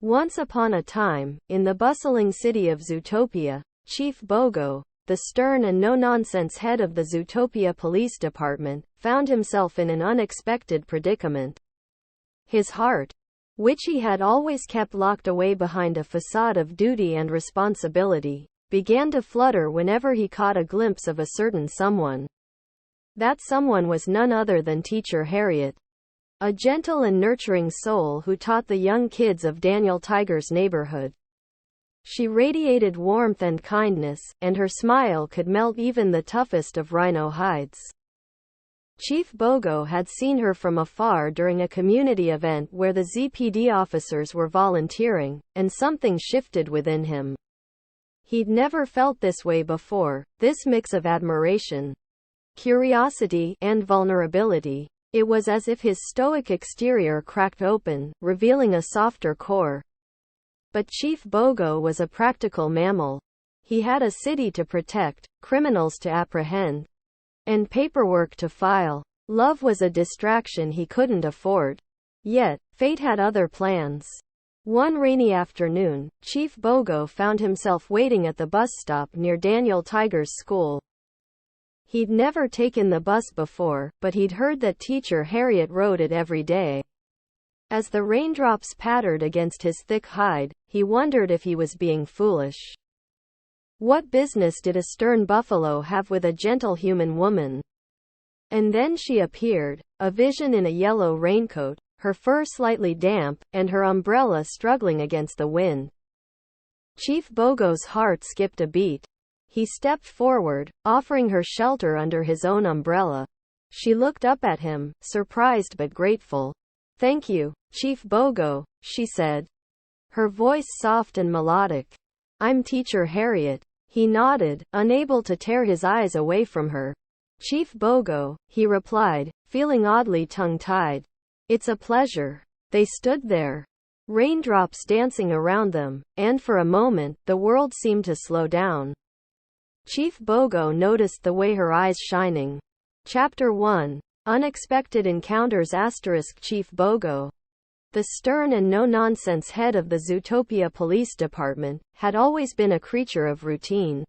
Once upon a time, in the bustling city of Zootopia, Chief Bogo, the stern and no-nonsense head of the Zootopia police department, found himself in an unexpected predicament. His heart, which he had always kept locked away behind a facade of duty and responsibility, began to flutter whenever he caught a glimpse of a certain someone. That someone was none other than Teacher Harriet, a gentle and nurturing soul who taught the young kids of Daniel Tiger's neighborhood. She radiated warmth and kindness, and her smile could melt even the toughest of rhino hides. Chief Bogo had seen her from afar during a community event where the ZPD officers were volunteering, and something shifted within him. He'd never felt this way before, this mix of admiration, curiosity, and vulnerability. It was as if his stoic exterior cracked open, revealing a softer core. But Chief Bogo was a practical mammal. He had a city to protect, criminals to apprehend, and paperwork to file. Love was a distraction he couldn't afford. Yet, fate had other plans. One rainy afternoon, Chief Bogo found himself waiting at the bus stop near Daniel Tiger's school. He'd never taken the bus before, but he'd heard that Teacher Harriet rode it every day. As the raindrops pattered against his thick hide, he wondered if he was being foolish. What business did a stern buffalo have with a gentle human woman? And then she appeared, a vision in a yellow raincoat, her fur slightly damp, and her umbrella struggling against the wind. Chief Bogo's heart skipped a beat. He stepped forward, offering her shelter under his own umbrella. She looked up at him, surprised but grateful. "Thank you, Chief Bogo," she said, her voice soft and melodic. "I'm Teacher Harriet." He nodded, unable to tear his eyes away from her. "Chief Bogo," he replied, feeling oddly tongue-tied. "It's a pleasure." They stood there, raindrops dancing around them, and for a moment, the world seemed to slow down. Chief Bogo noticed the way her eyes shining. Chapter 1. Unexpected Encounters * Chief Bogo, the stern and no-nonsense head of the Zootopia Police Department, had always been a creature of routine.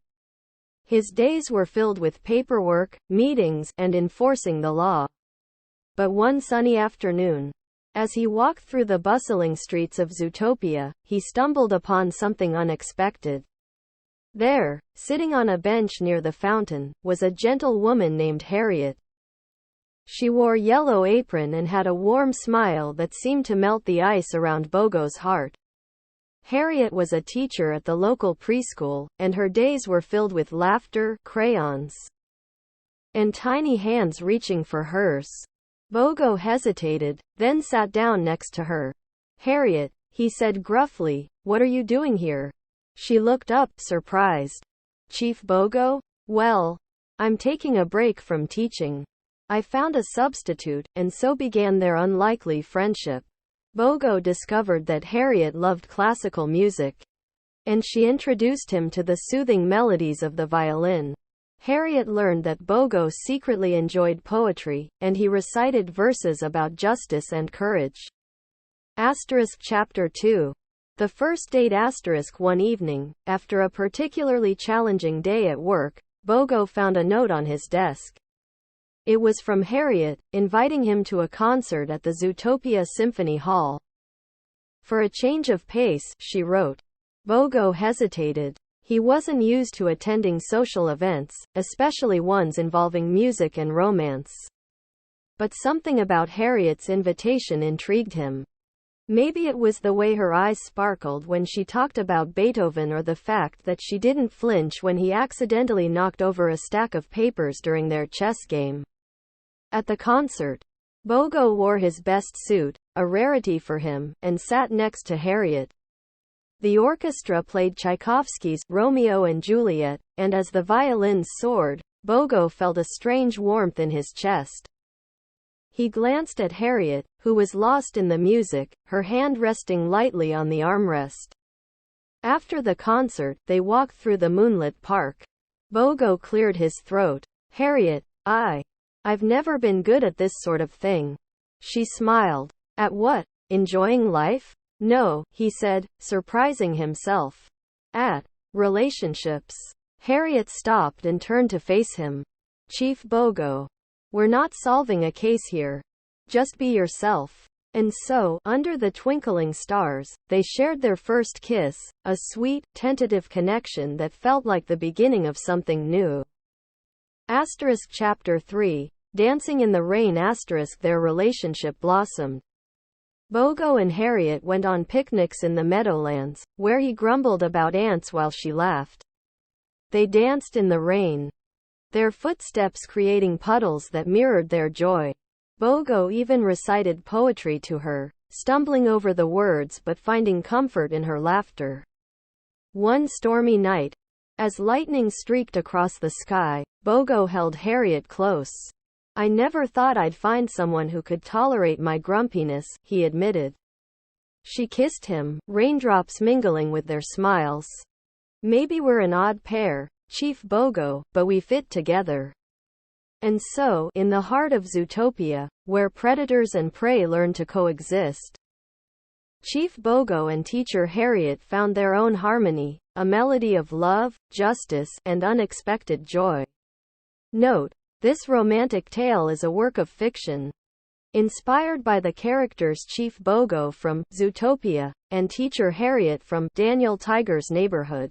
His days were filled with paperwork, meetings, and enforcing the law. But one sunny afternoon, as he walked through the bustling streets of Zootopia, he stumbled upon something unexpected. There, sitting on a bench near the fountain, was a gentle woman named Harriet. She wore a yellow apron and had a warm smile that seemed to melt the ice around Bogo's heart. Harriet was a teacher at the local preschool, and her days were filled with laughter, crayons, and tiny hands reaching for hers. Bogo hesitated, then sat down next to her. "Harriet," he said gruffly, "what are you doing here?" She looked up, surprised. "Chief Bogo? Well, I'm taking a break from teaching. I found a substitute," and so began their unlikely friendship. Bogo discovered that Harriet loved classical music, and she introduced him to the soothing melodies of the violin. Harriet learned that Bogo secretly enjoyed poetry, and he recited verses about justice and courage. Chapter 2. The first date * One evening, after a particularly challenging day at work, Bogo found a note on his desk. It was from Harriet, inviting him to a concert at the Zootopia Symphony Hall. "For a change of pace," she wrote. Bogo hesitated. He wasn't used to attending social events, especially ones involving music and romance. But something about Harriet's invitation intrigued him. Maybe it was the way her eyes sparkled when she talked about Beethoven, or the fact that she didn't flinch when he accidentally knocked over a stack of papers during their chess game. At the concert, Bogo wore his best suit, a rarity for him, and sat next to Harriet. The orchestra played Tchaikovsky's Romeo and Juliet, and as the violins soared, Bogo felt a strange warmth in his chest. He glanced at Harriet, who was lost in the music, her hand resting lightly on the armrest. After the concert, they walked through the moonlit park. Bogo cleared his throat. "Harriet, I've never been good at this sort of thing." She smiled. "At what? Enjoying life?" No, he said, surprising himself at relationships. Harriet stopped and turned to face him. Chief Bogo. We're not solving a case here. Just be yourself. And so, under the twinkling stars, they shared their first kiss, a sweet, tentative connection that felt like the beginning of something new. Chapter 3. Dancing in the rain. Their relationship blossomed. Bogo and Harriet went on picnics in the meadowlands, where he grumbled about ants while she laughed. They danced in the rain, their footsteps creating puddles that mirrored their joy. Bogo even recited poetry to her, stumbling over the words but finding comfort in her laughter. One stormy night, as lightning streaked across the sky, Bogo held Harriet close. I never thought I'd find someone who could tolerate my grumpiness, he admitted. She kissed him, raindrops mingling with their smiles. Maybe we're an odd pair, Chief Bogo, but we fit together. And so, in the heart of Zootopia, where predators and prey learn to coexist, Chief Bogo and Teacher Harriet found their own harmony, a melody of love, justice, and unexpected joy. Note: this romantic tale is a work of fiction, inspired by the characters Chief Bogo from Zootopia and Teacher Harriet from Daniel Tiger's Neighborhood.